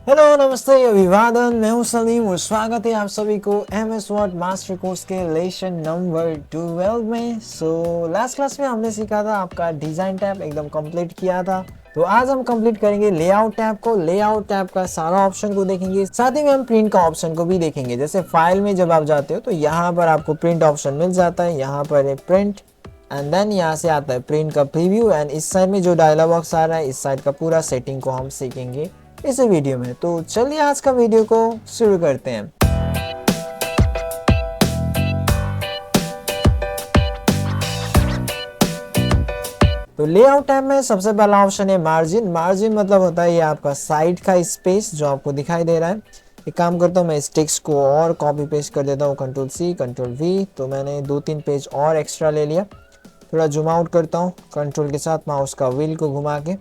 Hello नमस्ते अभिवादन, मैं हूं सलीम और स्वागत है आप सभी को MS वर्ड मास्टर कोर्स के लेसन नंबर 12 में। लास्ट क्लास में हमने सीखा था आपका डिजाइन टैब एकदम कंप्लीट किया था। तो आज हम कंप्लीट करेंगे लेआउट टैब को। लेआउट टैब का सारा ऑप्शन को देखेंगे, साथ ही में हम प्रिंट का ऑप्शन को भी देखेंगे। जैसे फाइल में जब आप जाते हो तो यहाँ पर आपको प्रिंट ऑप्शन मिल जाता है, यहाँ पर है प्रिंट एंड देन यहाँ से आता है प्रिंट का प्रीव्यू एंड इस साइड में जो डायलॉग बॉक्स आ रहा है, इस साइड का पूरा सेटिंग को हम सीखेंगे इस वीडियो में। तो चलिए आज का वीडियो को शुरू करते हैं। तो लेआउट टैब में सबसे पहला ऑप्शन है मार्जिन। मार्जिन मतलब होता है ये आपका साइड का स्पेस जो आपको दिखाई दे रहा है। एक काम करता हूँ, मैं इस टेक्स्ट को और कॉपी पेस्ट कर देता हूँ, Ctrl+C Ctrl+V। तो मैंने 2-3 पेज और एक्स्ट्रा ले लिया। थोड़ा जूम आउट करता हूँ कंट्रोल के साथ माउस का व्हील को घुमा के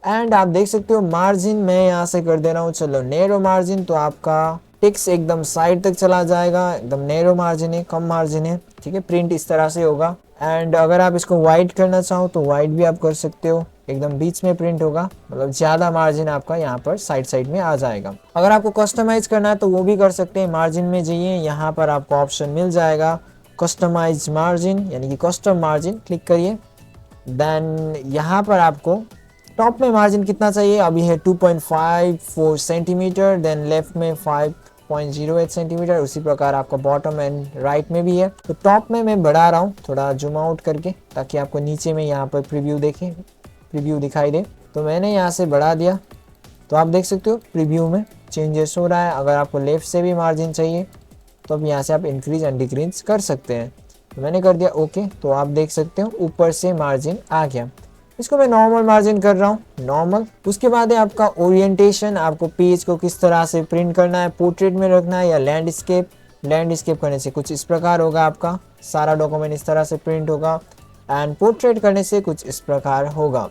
एंड आप देख सकते हो मार्जिन मैं यहाँ से कर दे रहा हूँ, चलो नैरो मार्जिन। तो आपका टेक्स्ट एकदम साइड तक चला जाएगा, एकदम नैरो मार्जिन है, कम मार्जिन है, ठीक है। प्रिंट इस तरह से होगा एंड अगर आप इसको वाइड करना चाहो तो वाइड भी आप कर सकते हो, एकदम बीच में प्रिंट होगा, मतलब ज्यादा मार्जिन आपका यहाँ पर साइड साइड में आ जाएगा। अगर आपको कस्टमाइज करना है तो वो भी कर सकते हैं। मार्जिन में जाइए, यहाँ पर आपको ऑप्शन मिल जाएगा कस्टमाइज मार्जिन, यानी कि कस्टम मार्जिन, क्लिक करिए। देन यहाँ पर आपको टॉप में मार्जिन कितना चाहिए, अभी है 2.54 सेंटीमीटर, देन लेफ्ट में 5.08 सेंटीमीटर, उसी प्रकार आपका बॉटम एंड राइट में भी है। तो टॉप में मैं बढ़ा रहा हूँ थोड़ा जूम आउट करके, ताकि आपको नीचे में यहाँ पर प्रीव्यू दिखाई दे। तो मैंने यहाँ से बढ़ा दिया, तो आप देख सकते हो प्रीव्यू में चेंजेस हो रहा है। अगर आपको लेफ्ट से भी मार्जिन चाहिए तो अब यहाँ से आप इंक्रीज एंड डिक्रीज कर सकते हैं। तो मैंने कर दिया ओके। तो आप देख सकते हो ऊपर से मार्जिन आ गया। इसको मैं नॉर्मल मार्जिन कर रहा हूँ, नॉर्मल। उसके बाद है आपका ओरिएंटेशन, आपको पेज को किस तरह से प्रिंट करना है, पोर्ट्रेट में रखना है या लैंडस्केप। लैंडस्केप करने से कुछ इस प्रकार होगा, आपका सारा डॉक्यूमेंट इस तरह से प्रिंट होगा एंड पोर्ट्रेट करने से कुछ इस प्रकार होगा।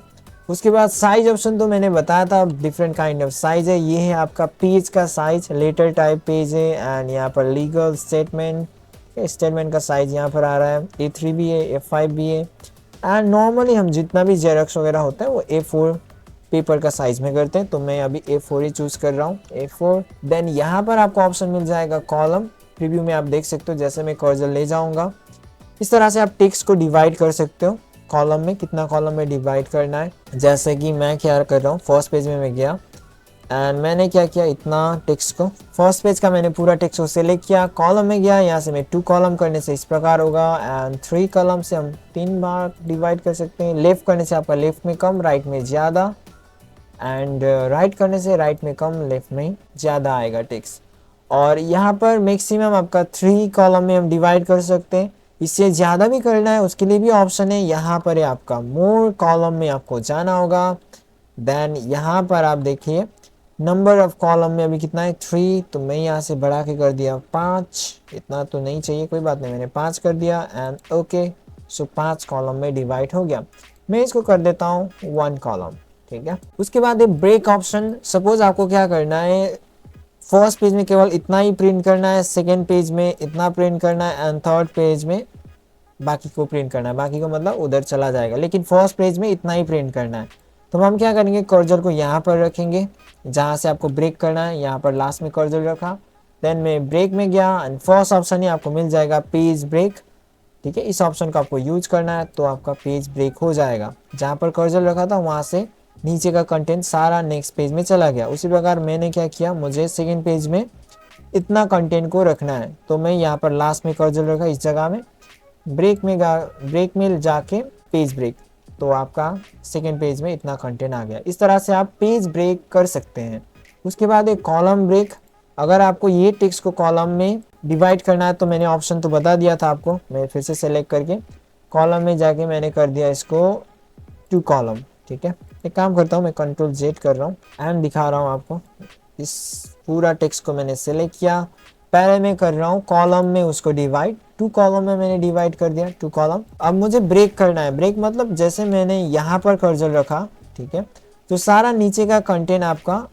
उसके बाद साइज ऑप्शन तो मैंने बताया था, डिफरेंट काइंड ऑफ साइज है। ये है आपका पेज का साइज, लेटर टाइप पेज है एंड यहाँ पर लीगल स्टेटमेंट का साइज यहाँ पर आ रहा है। A3 भी है, A5 भी है एंड नॉर्मली हम जितना भी जेरॉक्स वगैरह होता है वो A4 पेपर का साइज में करते हैं। तो मैं अभी A4 ही चूज कर रहा हूँ, A4। देन यहाँ पर आपको ऑप्शन मिल जाएगा कॉलम। प्रीव्यू में आप देख सकते हो, जैसे मैं कर्सर ले जाऊंगा इस तरह से आप टेक्स्ट को डिवाइड कर सकते हो। कॉलम में कितना कॉलम में डिवाइड करना है, जैसे कि मैं क्या कर रहा हूँ, फर्स्ट पेज में मैं गया एंड मैंने क्या किया, इतना टेक्स्ट को, फर्स्ट पेज का मैंने पूरा टेक्स्ट को सिलेक्ट किया, कॉलम में गया, यहाँ से मैं 2 कॉलम करने से इस प्रकार होगा एंड 3 कॉलम से हम 3 बार डिवाइड कर सकते हैं। लेफ्ट करने से आपका लेफ्ट में कम, राइट में ज़्यादा एंड राइट करने से राइट में कम, लेफ्ट में ज़्यादा आएगा टेक्स्ट। और यहाँ पर मैक्सिमम आपका 3 कॉलम में हम डिवाइड कर सकते हैं। इससे ज़्यादा भी करना है उसके लिए भी ऑप्शन है, यहाँ पर है आपका मोर कॉलम में आपको जाना होगा। देन यहाँ पर आप देखिए नंबर ऑफ कॉलम में अभी कितना है 3, तो मैं यहाँ से बढ़ा के कर दिया 5। इतना तो नहीं चाहिए, कोई बात नहीं, मैंने 5 कर दिया एंड ओके। सो 5 कॉलम में डिवाइड हो गया। मैं इसको कर देता हूँ 1 कॉलम, ठीक है। उसके बाद है ब्रेक ऑप्शन। सपोज आपको क्या करना है, फर्स्ट पेज में केवल इतना ही प्रिंट करना है, सेकेंड पेज में इतना प्रिंट करना है एंड थर्ड पेज में बाकी को प्रिंट करना है। बाकी को मतलब उधर चला जाएगा, लेकिन फर्स्ट पेज में इतना ही प्रिंट करना है। तो हम क्या करेंगे, कर्सर को यहाँ पर रखेंगे जहाँ से आपको ब्रेक करना है, यहाँ पर लास्ट में कर्सर रखा। देन मैं ब्रेक में गया एंड फर्स्ट ऑप्शन ही आपको मिल जाएगा पेज ब्रेक, ठीक है। इस ऑप्शन को आपको यूज करना है तो आपका पेज ब्रेक हो जाएगा। जहाँ पर कर्सर रखा था वहाँ से नीचे का कंटेंट सारा नेक्स्ट पेज में चला गया। उसी प्रकार मैंने क्या किया, मुझे सेकेंड पेज में इतना कंटेंट को रखना है तो मैं यहाँ पर लास्ट में कर्सर रखा, इस जगह में ब्रेक में जाके पेज ब्रेक, तो आपका सेकेंड पेज में इतना कंटेंट आ गया। इस तरह से आप पेज ब्रेक कर सकते हैं। उसके बाद एक कॉलम ब्रेक। अगर आपको ये टेक्स्ट को कॉलम में डिवाइड करना है तो मैंने ऑप्शन तो बता दिया था आपको, मैं फिर से सेलेक्ट करके कॉलम में जाके मैंने कर दिया इसको 2 कॉलम, ठीक है। एक काम करता हूँ, मैं Ctrl+Z कर रहा हूँ एंड दिखा रहा हूँ आपको। इस पूरा टेक्स्ट को मैंने सेलेक्ट किया, पहले मैं कर रहा हूँ कॉलम में उसको डिवाइड, 2 कॉलम में मैंने डिवाइड कर दिया 2 कॉलम। अब मुझे ब्रेक करना है। ब्रेक मतलब जैसे मैंने यहाँ पर कर्सर रखा, ठीक है, तो सारा नीचे का कंटेंट आपका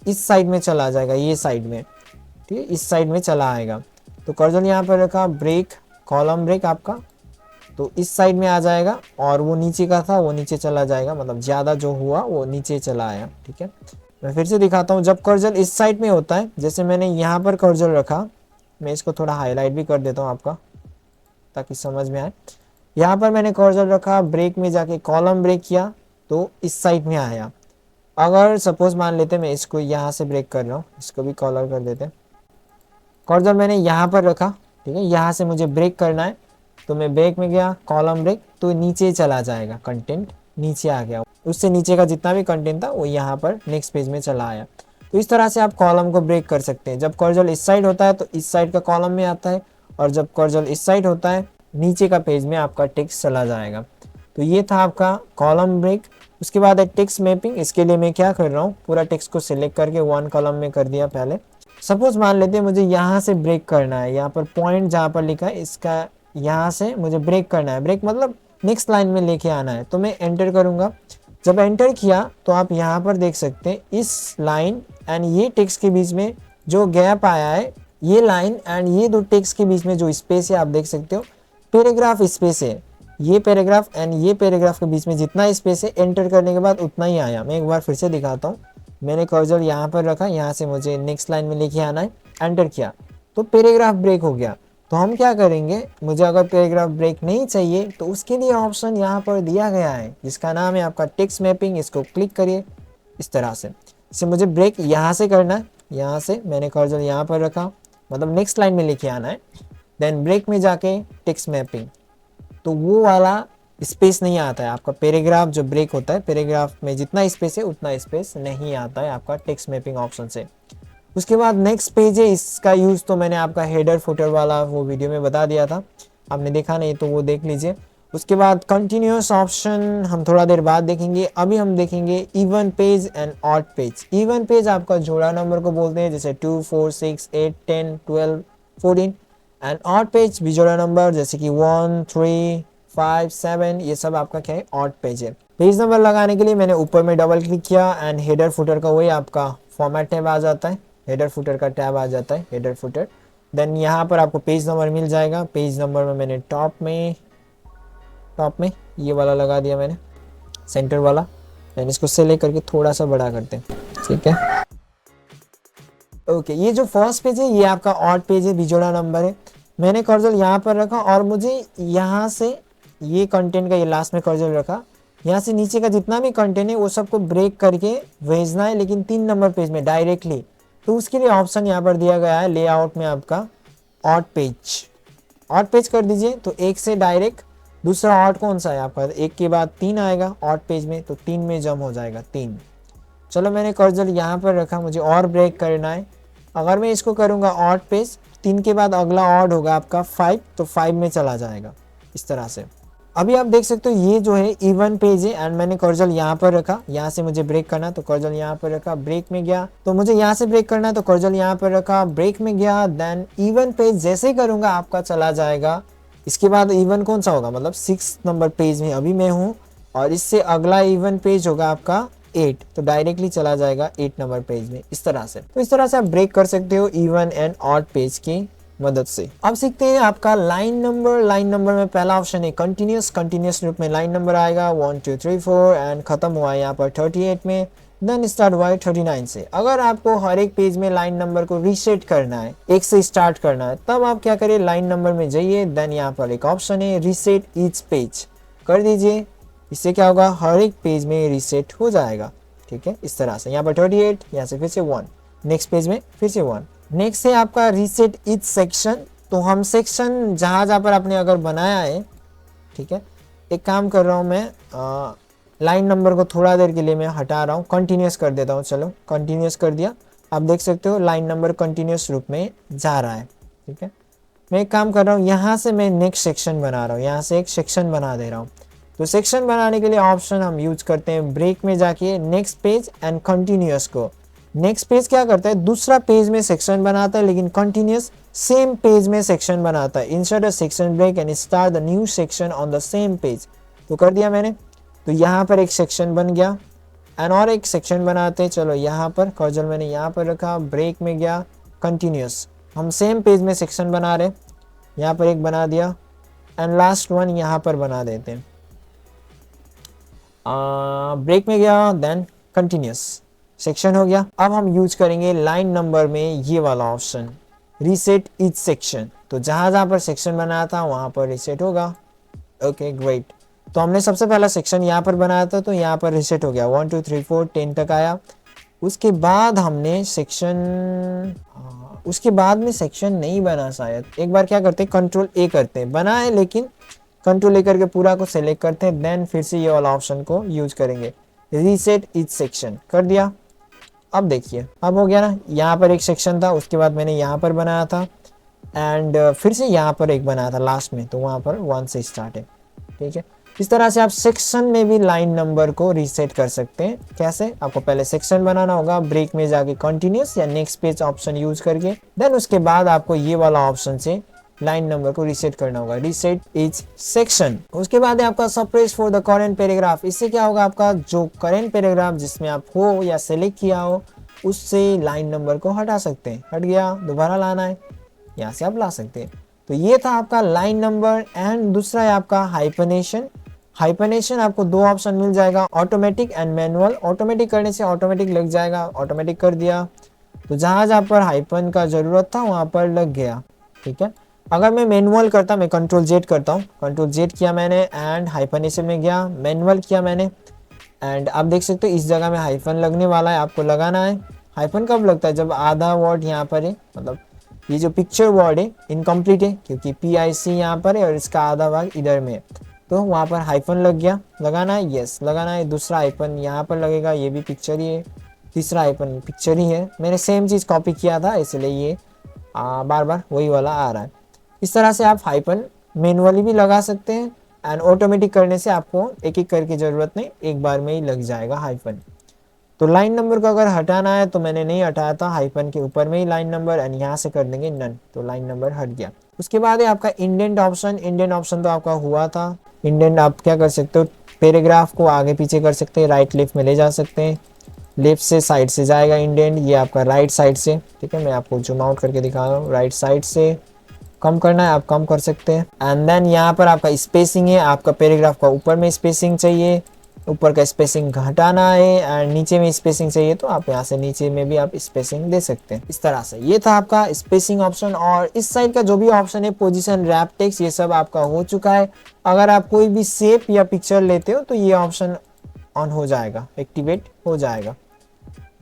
इस साइड में चला जाएगा, ये साइड में, ठीक है, इस साइड में चला आएगा। तो कर्सर यहाँ पर रखा, ब्रेक, कॉलम ब्रेक आपका, तो इस साइड में आ जाएगा और वो नीचे का था वो नीचे चला जाएगा, मतलब ज़्यादा जो हुआ वो नीचे चला आया, ठीक है। मैं फिर से दिखाता हूँ। जब कर्सर इस साइड में होता है, जैसे मैंने यहाँ पर कर्सर रखा, मैं इसको थोड़ा हाईलाइट भी कर देता हूँ आपका ताकि समझ में आए। यहाँ पर मैंने कर्सर रखा, ब्रेक में जाके कॉलम ब्रेक किया तो इस साइड में आया। अगर सपोज मान लेते मैं इसको यहाँ से ब्रेक कर रहा हूँ, इसको भी कॉलर कर देते। कर्सर मैंने यहाँ पर रखा, ठीक है, यहाँ से मुझे ब्रेक करना है तो मैं ब्रेक में गया, कॉलम ब्रेक, तो नीचे चला जाएगा, कंटेंट नीचे आ गया, उससे नीचे का जितना भी कंटेंट था वो यहाँ पर नेक्स्ट पेज में चला आया। तो इस तरह से आप कॉलम को ब्रेक कर सकते हैं। जब कर्सर इस साइड होता है तो इस साइड का कॉलम में आता है, और जब कर्सर इस साइड होता है नीचे का पेज में आपका टेक्स्ट चला जाएगा। तो ये था आपका कॉलम ब्रेक। उसके बाद है टेक्स्ट मैपिंग। इसके लिए मैं क्या कर रहा हूँ, पूरा टेक्स्ट को सिलेक्ट करके वन कॉलम में कर दिया पहले। सपोज मान लेते हैं मुझे यहाँ से ब्रेक करना है, यहाँ पर पॉइंट जहाँ पर लिखा है इसका यहाँ से मुझे ब्रेक करना है, ब्रेक मतलब नेक्स्ट लाइन में लेके आना है, तो मैं एंटर करूँगा। जब एंटर किया तो आप यहाँ पर देख सकते हैं इस लाइन एंड ये टेक्स्ट के बीच में जो गैप आया है, ये लाइन एंड ये दो टेक्स्ट के बीच में जो स्पेस है आप देख सकते हो, पैराग्राफ स्पेस है। ये पैराग्राफ एंड ये पैराग्राफ के बीच में जितना स्पेस है एंटर करने के बाद उतना ही आया। मैं एक बार फिर से दिखाता हूँ। मैंने कर्सर यहाँ पर रखा, यहाँ से मुझे नेक्स्ट लाइन में लेके आना है, एंटर किया तो पैराग्राफ ब्रेक हो गया। तो हम क्या करेंगे, मुझे अगर पैराग्राफ ब्रेक नहीं चाहिए तो उसके लिए ऑप्शन यहाँ पर दिया गया है जिसका नाम है आपका टेक्स्ट मैपिंग। इसको क्लिक करिए इस तरह से। इसे मुझे ब्रेक यहाँ से करना है, यहाँ से मैंने कर्सर यहाँ पर रखा, मतलब नेक्स्ट लाइन में लेके आना है। देन ब्रेक में जाके टेक्स्ट मैपिंग, तो वो वाला स्पेस नहीं आता है आपका। पैराग्राफ जो ब्रेक होता है, पैराग्राफ में जितना स्पेस है उतना स्पेस नहीं आता है आपका टेक्स्ट मैपिंग ऑप्शन से। उसके बाद नेक्स्ट पेज है, इसका यूज़ तो मैंने आपका हेडर फुटर वाला वो वीडियो में बता दिया था, आपने देखा नहीं तो वो देख लीजिए। उसके बाद कंटिन्यूअस ऑप्शन हम थोड़ा देर बाद देखेंगे। अभी हम देखेंगे even page and odd page. Even page आपका जोड़ा नंबर को बोलते हैं, जैसे 2, 4, 6, 8, 10, 12, 14। एंड ऑड पेज बिजोड़ा नंबर जैसे कि 1, 3, 5, 7, ये सब आपका क्या है, ऑड पेज है। पेज नंबर लगाने के लिए मैंने ऊपर में डबल क्लिक किया एंड हेडर फुटर का वही आपका फॉर्मेट टैब आ जाता है, हेडर फुटर का टैब आ जाता है, हेडर फुटर। देन यहाँ पर आपको पेज नंबर मिल जाएगा। पेज नंबर में मैंने टॉप में ये वाला लगा दिया मैंने, सेंटर वाला। देन इसको सेलेक्ट करके थोड़ा सा बड़ा करते हैं, ठीक है। ओके, ये जो फर्स्ट पेज है ये आपका ऑड पेज है, बिजोड़ा नंबर है। मैंने कर्सर यहाँ पर रखा और मुझे यहाँ से ये कंटेंट का ये लास्ट में कर्सर रखा, यहाँ से नीचे का जितना भी कंटेंट है वो सबको ब्रेक करके भेजना है, लेकिन 3 नंबर पेज में डायरेक्टली। तो उसके लिए ऑप्शन यहाँ पर दिया गया है लेआउट में आपका ऑड पेज कर दीजिए। तो एक से डायरेक्ट दूसरा ऑड कौन सा है आपका, एक के बाद 3 आएगा ऑड पेज में, तो 3 में जम हो जाएगा 3। चलो मैंने कर्सर यहाँ पर रखा, मुझे और ब्रेक करना है। अगर मैं इसको करूँगा ऑड पेज, 3 के बाद अगला ऑड होगा आपका 5, तो 5 में चला जाएगा इस तरह से। अभी आप देख सकते हो ये जो है इवन पेज है एंड मैंने कर्सर यहाँ पर रखा, यहाँ से मुझे ब्रेक करना तो कर्सर यहाँ पर रखा, ब्रेक में गया तो मुझे यहाँ से ब्रेक करना है तो कर्सर यहाँ पर रखा, ब्रेक में गया। देन इवन पेज जैसे ही करूँगा आपका चला जाएगा। इसके बाद इवन कौन सा होगा, मतलब 6 नंबर पेज में अभी मैं हूँ और इससे अगला इवन पेज होगा आपका 8, तो डायरेक्टली चला जाएगा 8 नंबर पेज में इस तरह से। तो इस तरह से आप ब्रेक कर सकते हो इवन एंड ऑड पेज की मदद से। अब सीखते हैं आपका लाइन नंबर। लाइन नंबर में पहला ऑप्शन है कंटिन्यूस रूप में लाइन नंबर आएगा 1, 2, 3, 4 एंड खत्म हुआ है यहाँ पर 38 में। देन स्टार्ट हुआ है 39 से। अगर आपको हर एक पेज में लाइन नंबर को रीसेट करना है, एक से स्टार्ट करना है, तब आप क्या करें, लाइन नंबर में जाइए। देन यहाँ पर एक ऑप्शन है रीसेट ईच पेज, कर दीजिए। इससे क्या होगा, हर एक पेज में रीसेट हो जाएगा, ठीक है, इस तरह से। यहाँ पर 38, यहाँ से फिर से 1, नेक्स्ट पेज में फिर से 1। नेक्स्ट है आपका रीसेट ईच सेक्शन। तो हम सेक्शन जहाँ पर आपने अगर बनाया है, ठीक है, एक काम कर रहा हूँ मैं, लाइन नंबर को थोड़ा देर के लिए मैं हटा रहा हूँ, कंटिन्यूस कर देता हूँ। चलो कंटिन्यूस कर दिया, आप देख सकते हो लाइन नंबर कंटिन्यूस रूप में जा रहा है, ठीक है। मैं एक काम कर रहा हूँ, यहाँ से मैं नेक्स्ट सेक्शन बना रहा हूँ, यहाँ से एक सेक्शन बना दे रहा हूँ। तो सेक्शन बनाने के लिए ऑप्शन हम यूज करते हैं ब्रेक में जाके नेक्स्ट पेज एंड कंटिन्यूस को। नेक्स्ट पेज क्या करता है, दूसरा पेज में सेक्शन बनाता है, लेकिन कंटिन्यूस सेम पेज में सेक्शन बनाता है। Insert a section break and start the new section on the same page. तो कर दिया मैंने, तो यहाँ पर एक सेक्शन बन गया एंड और एक सेक्शन बनाते हैं। चलो यहाँ पर कर्सर मैंने यहाँ पर रखा, ब्रेक में गया, कंटिन्यूस, हम सेम पेज में सेक्शन बना रहे, यहाँ पर एक बना दिया एंड लास्ट वन यहाँ पर बना देते हैं। ब्रेक में गया, देन कंटिन्यूस, सेक्शन हो गया। अब हम यूज करेंगे लाइन नंबर में ये वाला ऑप्शन, रीसेट ईच सेक्शन। तो जहां जहां पर सेक्शन बनाया था वहां पर रीसेट होगा। Okay great. तो हमने सबसे पहला सेक्शन यहाँ पर बनाया था, तो यहाँ पर रीसेट हो गया, 1 2 3 4 10 तक आया। उसके बाद हमने सेक्शन, उसके बाद में सेक्शन नहीं बना शायद। एक बार क्या करते हैं, कंट्रोल ए करते हैं, बना है लेकिन कंट्रोल ए करके पूरा को सेलेक्ट करते हैं, देन फिर से ये वाला ऑप्शन को यूज करेंगे, रीसेट ईच सेक्शन कर दिया। अब देखिए अब हो गया ना, यहाँ पर एक सेक्शन था, उसके बाद मैंने यहाँ पर बनाया था एंड फिर से यहाँ पर एक बनाया था लास्ट में, तो वहाँ पर 1 से स्टार्ट है। ठीक है, इस तरह से आप सेक्शन में भी लाइन नंबर को रीसेट कर सकते हैं। कैसे, आपको पहले सेक्शन बनाना होगा, ब्रेक में जाके कंटिन्यूस या नेक्स्ट पेज ऑप्शन यूज करके, देन उसके बाद आपको ये वाला ऑप्शन से लाइन नंबर को रीसेट करना होगा, रीसेट ईच सेक्शन। उसके बाद है आपका suppress for the current paragraph. इससे क्या होगा, आपका जो करेंट पैराग्राफ जिसमें आप हो या सेलेक्ट किया हो उससे लाइन नंबर को हटा सकते हैं। हट गया, दोबारा लाना है, यहाँ से आप ला सकते हैं। तो ये था आपका लाइन नंबर। एंड दूसरा है आपका हाइपनेशन। हाइपनेशन आपको दो ऑप्शन मिल जाएगा, ऑटोमेटिक एंड मैनुअल। ऑटोमेटिक करने से ऑटोमेटिक लग जाएगा, ऑटोमेटिक कर दिया तो जहां जहां पर हाइपन का जरूरत था वहां पर लग गया। ठीक है, अगर मैं मैनुअल करता, मैं कंट्रोल जेड करता हूँ, कंट्रोल जेड किया मैंने एंड हाइपनेशन में गया, मैनुअल किया मैंने एंड आप देख सकते हो इस जगह में हाइफन लगने वाला है, आपको लगाना है। हाइफन कब लगता है, जब आधा वर्ड यहाँ पर है, मतलब ये जो पिक्चर वर्ड है इनकम्प्लीट है क्योंकि PIC यहाँ पर है और इसका आधा भाग इधर में है, तो वहाँ पर हाइफन लग गया, लगाना है, यस लगाना है। दूसरा हाइफन यहाँ पर लगेगा, ये भी पिक्चर ही है। तीसरा हाइफन पिक्चर ही है, मैंने सेम चीज़ कॉपी किया था इसलिए ये बार बार वही वाला आ रहा है। इस तरह से आप हाइफन मैनुअली भी लगा सकते हैं एंड ऑटोमेटिक करने से आपको एक एक करके ज़रूरत नहीं, एक बार में ही लग जाएगा हाइफन। तो लाइन नंबर को अगर हटाना है तो मैंने नहीं हटाया था, हाइफन के ऊपर में ही लाइन नंबर एंड यहाँ से कर देंगे नन, तो लाइन नंबर हट गया। उसके बाद है आपका इंडेंट ऑप्शन। इंडेंट ऑप्शन तो आपका हुआ था। इंडेंट आप क्या कर सकते हो, पैराग्राफ को आगे पीछे कर सकते हैं, राइट लेफ्ट में ले जा सकते हैं। लेफ्ट से साइड से जाएगा इंडेंट, ये आपका राइट साइड से। ठीक है, मैं आपको जूम आउट करके दिखा रहा हूँ, राइट साइड से कम करना है आप कम कर सकते हैं। एंड देन यहाँ पर आपका स्पेसिंग है, आपका पैराग्राफ का ऊपर में स्पेसिंग चाहिए, ऊपर का स्पेसिंग घटाना है एंड नीचे में स्पेसिंग चाहिए तो आप यहाँ से नीचे में भी आप स्पेसिंग दे सकते हैं। इस तरह से ये था आपका स्पेसिंग ऑप्शन। और इस साइड का जो भी ऑप्शन है पोजीशन, रैप टेक्स्ट, ये सब आपका हो चुका है। अगर आप कोई भी शेप या पिक्चर लेते हो तो ये ऑप्शन ऑन हो जाएगा, एक्टिवेट हो जाएगा।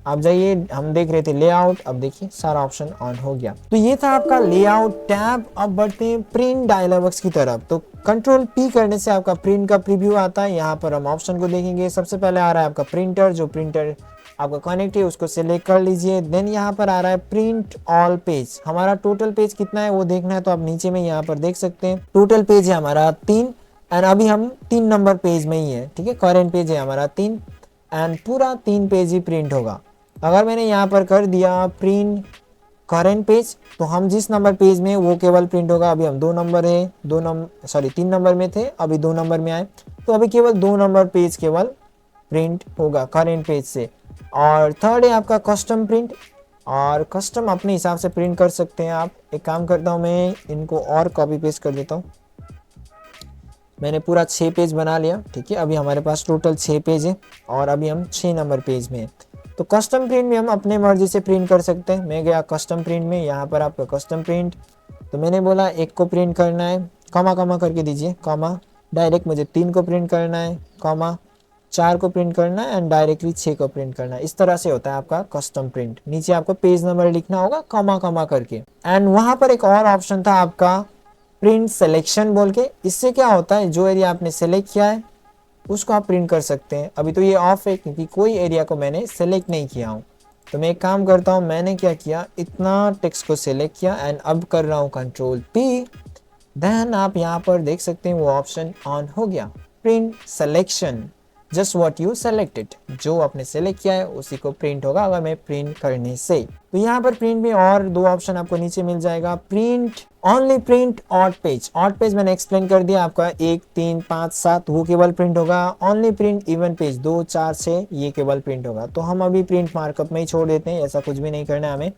आप जाइए, हम देख रहे थे लेआउट, अब देखिए सारा ऑप्शन ऑन हो गया। तो ये था आपका लेआउट टैब। अब बढ़ते हैं प्रिंट डायलॉग बॉक्स की तरफ। तो कंट्रोल P करने से आपका प्रिंट का प्रीव्यू आता है। यहाँ पर हम ऑप्शन को देखेंगे, सबसे पहले आ रहा है आपका प्रिंटर, जो प्रिंटर आपका कनेक्ट है उसको सिलेक्ट कर लीजिए। देन यहाँ पर आ रहा है प्रिंट ऑल पेज। हमारा टोटल पेज कितना है वो देखना है तो आप नीचे में यहाँ पर देख सकते हैं, टोटल पेज है हमारा 3 एंड अभी हम 3 नंबर पेज में ही है। ठीक है, करेंट पेज है हमारा 3 एंड पूरा 3 पेज ही प्रिंट होगा। अगर मैंने यहाँ पर कर दिया प्रिंट करेंट पेज तो हम जिस नंबर पेज में वो केवल प्रिंट होगा। अभी हम 2 नंबर है, 3 नंबर में थे, अभी 2 नंबर में आए तो अभी केवल 2 नंबर पेज केवल प्रिंट होगा करेंट पेज से। और थर्ड है आपका कस्टम प्रिंट, और कस्टम अपने हिसाब से प्रिंट कर सकते हैं आप। एक काम करता हूँ, मैं इनको और कॉपी पेस्ट कर देता हूँ। मैंने पूरा 6 पेज बना लिया। ठीक है, अभी हमारे पास टोटल 6 पेज है और अभी हम 6 नंबर पेज में है। तो कस्टम प्रिंट में हम अपने मर्जी से प्रिंट कर सकते हैं। मैं गया कस्टम प्रिंट में, यहाँ पर आपका कस्टम प्रिंट, तो मैंने बोला 1 को प्रिंट करना है, कॉमा कॉमा करके दीजिए, कॉमा डायरेक्ट मुझे 3 को प्रिंट करना है, कॉमा 4 को प्रिंट करना है एंड डायरेक्टली 6 को प्रिंट करना है। इस तरह से होता है आपका कस्टम प्रिंट। नीचे आपको पेज नंबर लिखना होगा कॉमा कॉमा करके। एंड वहाँ पर एक और ऑप्शन था आपका प्रिंट सिलेक्शन बोल के। इससे क्या होता है, जो एरिया आपने सेलेक्ट किया है उसको आप प्रिंट कर सकते हैं। अभी तो ये ऑफ है क्योंकि कोई एरिया को मैंने सेलेक्ट नहीं किया हूँ। तो मैं एक काम करता हूँ, मैंने क्या किया, इतना टेक्स्ट को सेलेक्ट किया एंड अब कर रहा हूँ कंट्रोल P। देन आप यहाँ पर देख सकते हैं वो ऑप्शन ऑन हो गया, print selection, just what you selected, जो आपने सेलेक्ट किया है उसी को प्रिंट होगा अगर मैं प्रिंट करने से। तो यहाँ पर प्रिंट में और 2 ऑप्शन आपको नीचे मिल जाएगा, print only print odd page. Odd page मैंने एक्सप्लेन कर दिया आपका 1 3 5 7 वो केवल प्रिंट होगा। ओनली प्रिंट इवन पेज 2 4 6 ये केवल प्रिंट होगा। तो हम अभी प्रिंट मार्कअप में ही छोड़ देते हैं, ऐसा कुछ भी नहीं करना है हमें।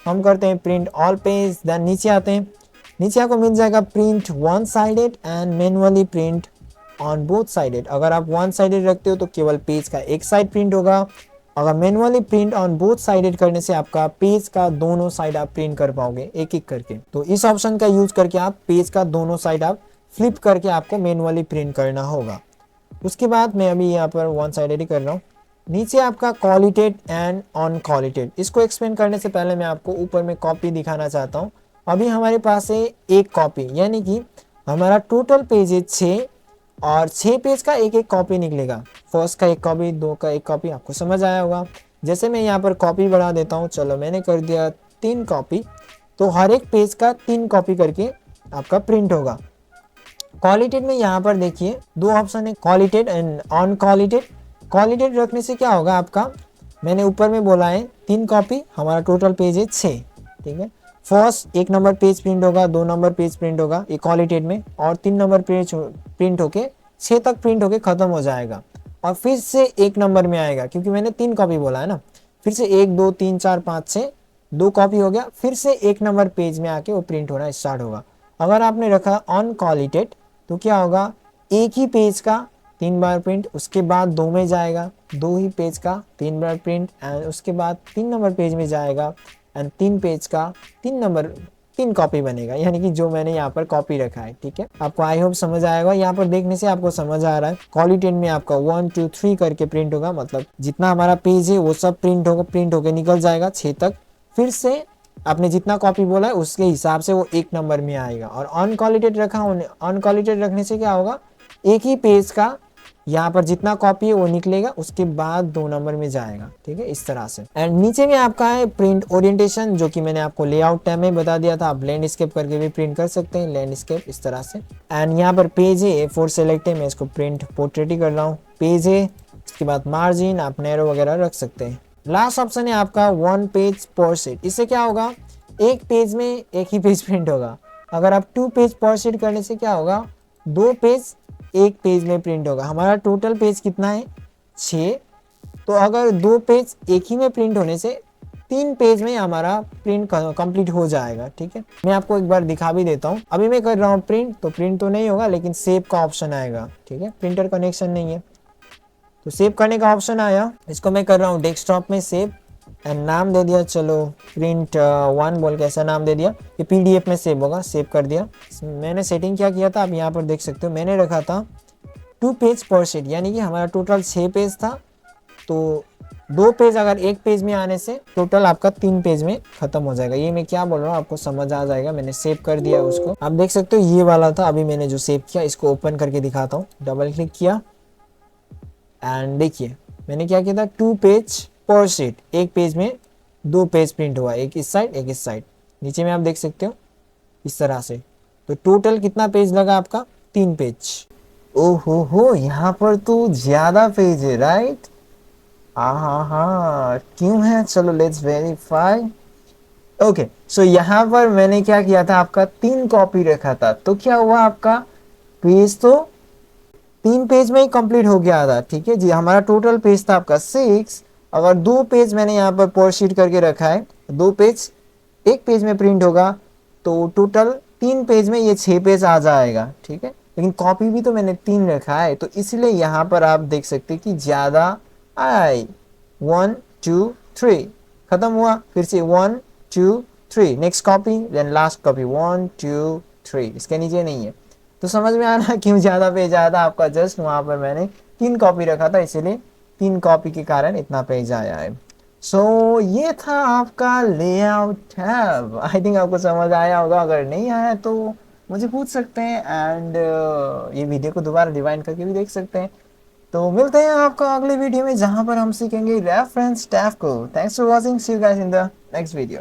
हम करते हैं प्रिंट ऑल पेज। देन नीचे आते हैं, नीचे आपको मिल जाएगा print one sided and manually print on both sided. अगर आप वन साइडेड रखते हो तो केवल पेज का एक साइड प्रिंट होगा अगर manually print on both sided करने से आपका पेज का दोनों साइड आप प्रिंट कर पाओगे एक एक करके। तो इस ऑप्शन का यूज करके आप पेज का दोनों साइड आप फ्लिप करके आपको मैनुअली प्रिंट करना होगा। उसके बाद मैं अभी यहाँ पर वन साइडेड ही कर रहा हूँ। नीचे आपका क्वालिटेड एंड अनक्वालिटेड, इसको एक्सप्लेन करने से पहले मैं आपको ऊपर में कॉपी दिखाना चाहता हूँ। अभी हमारे पास है एक कॉपी, यानी कि हमारा टोटल पेज है 6 और 6 पेज का एक एक कॉपी निकलेगा। फर्स्ट का एक कॉपी, 2 का एक कॉपी, आपको समझ आया होगा। जैसे मैं यहाँ पर कॉपी बढ़ा देता हूँ, चलो मैंने कर दिया 3 कॉपी, तो हर एक पेज का 3 कॉपी करके आपका प्रिंट होगा। क्वालिटेड में यहाँ पर देखिए 2 ऑप्शन है, क्वालिटेड एंड अनक्वालिटेड। क्वालिटेड रखने से क्या होगा आपका, मैंने ऊपर में बोला है 3 कॉपी, हमारा टोटल पेज है 6, ठीक है। फर्स्ट 1 नंबर पेज प्रिंट होगा, 2 नंबर पेज प्रिंट होगा ये क्वालिटेड में, और 3 नंबर पेज प्रिंट होके 6 तक प्रिंट होके खत्म हो जाएगा। और फिर से 1 नंबर में आएगा, क्योंकि मैंने 3 कॉपी बोला है ना। फिर से 1 2 3 4 5 6, 2 कॉपी हो गया, फिर से 1 नंबर पेज में आके वो प्रिंट होना स्टार्ट होगा। अगर आपने रखा अनक्वालिटेड तो क्या होगा, एक ही पेज का 3 बार प्रिंट, उसके बाद 2 में जाएगा, 2 ही पेज का 3 बार प्रिंट, एंड उसके बाद 3 नंबर पेज में जाएगा, एंड 3 पेज का 3 कॉपी बनेगा, यानी कि जो मैंने यहाँ पर कॉपी रखा है, ठीक है। आपको आई होप समझ आएगा, यहाँ पर देखने से आपको समझ आ रहा है। क्वालिटेड में आपका 1 2 3 करके प्रिंट होगा, मतलब जितना हमारा पेज है वो सब प्रिंट होकर निकल जाएगा 6 तक। फिर से आपने जितना कॉपी बोला है उसके हिसाब से वो 1 नंबर में आएगा। और अनक्वालिटेड रखा, अनक्वालिटेड रखने से क्या होगा, एक ही पेज का यहाँ पर जितना कॉपी है वो निकलेगा, उसके बाद 2 नंबर में जाएगा, ठीक है, इस तरह से। एंड नीचे में आपका है प्रिंट ओरिएंटेशन, जो कि मैंने आपको लेआउट टैब में बता दिया था। आप लैंडस्केप करके भी प्रिंट कर सकते हैं, लैंडस्केप इस तरह से। एंड यहाँ पर पेज है, A4 सेलेक्ट है, मैं इसको प्रिंट पोर्ट्रेट ही कर रहा हूँ। पेज है, उसके बाद मार्जिन, आप नैरो वगैरह रख सकते हैं। लास्ट ऑप्शन है आपका 1 पेज पर शीट। इससे क्या होगा, एक पेज में एक ही पेज प्रिंट होगा। अगर आप 2 पेज पर शीट करने से क्या होगा, 2 पेज एक पेज में प्रिंट होगा। हमारा टोटल पेज कितना है 6, तो अगर 2 पेज एक ही में प्रिंट होने से 3 पेज में हमारा प्रिंट कंप्लीट हो जाएगा, ठीक है। मैं आपको एक बार दिखा भी देता हूँ। अभी मैं कर रहा हूँ प्रिंट, तो प्रिंट तो नहीं होगा, लेकिन सेव का ऑप्शन आएगा, ठीक है। प्रिंटर कनेक्शन नहीं है तो सेव करने का ऑप्शन आया। इसको मैं कर रहा हूँ डेस्कटॉप में सेव, एंड नाम दे दिया, चलो प्रिंट 1 बोल के ऐसा नाम दे दिया। ये PDF में सेव होगा, सेव कर दिया। मैंने सेटिंग क्या किया था आप यहाँ पर देख सकते हो, मैंने रखा था 2 पेज पर शीट, यानी कि हमारा टोटल 6 पेज था, तो 2 पेज अगर एक पेज में आने से टोटल आपका 3 पेज में खत्म हो जाएगा। ये मैं क्या बोल रहा हूँ आपको समझ आ जाएगा। मैंने सेव कर दिया उसको, आप देख सकते हो ये वाला था। अभी मैंने जो सेव किया इसको ओपन करके दिखाता हूँ। डबल क्लिक किया एंड देखिए मैंने क्या किया था, 2 पेज पर शीट, एक पेज में 2 पेज प्रिंट हुआ, एक इस साइड एक इस साइड। नीचे में आप देख सकते हो इस तरह से। तो टोटल कितना पेज लगा आपका, 3 पेज। ओहो हो, यहाँ पर तो ज्यादा पेज है, राइट। हाँ क्यों है, चलो लेट्स वेरीफाई। ओके, सो यहाँ पर मैंने क्या किया था, आपका 3 कॉपी रखा था, तो क्या हुआ, आपका पेज तो 3 पेज में ही कंप्लीट हो गया था, ठीक है जी। हमारा टोटल पेज था आपका 6, अगर 2 पेज मैंने यहाँ पर पर शीट करके रखा है, 2 पेज एक पेज में प्रिंट होगा, तो टोटल 3 पेज में ये 6 पेज आ जाएगा, ठीक है। लेकिन कॉपी भी तो मैंने 3 रखा है, तो इसलिए यहाँ पर आप देख सकते हैं कि ज़्यादा आई। 1 2 3 खत्म हुआ, फिर से 1 2 3 next copy, then last copy 1 2 3, इसके नीचे नहीं है। तो समझ में आ रहा क्यों ज़्यादा पेज आया था आपका, जस्ट वहाँ पर मैंने 3 कॉपी रखा था, इसीलिए 3 कॉपी के कारण इतना पेज आया है। सो ये था आपका लेआउट टैब। आई थिंक आपको समझ आया होगा, अगर नहीं आया तो मुझे पूछ सकते हैं, एंड ये वीडियो को दोबारा रिवाइंड करके भी देख सकते हैं। तो मिलते हैं आपको अगले वीडियो में, जहां पर हम सीखेंगे रेफरेंस टैब को। Thanks for watching, see you guys in the next video.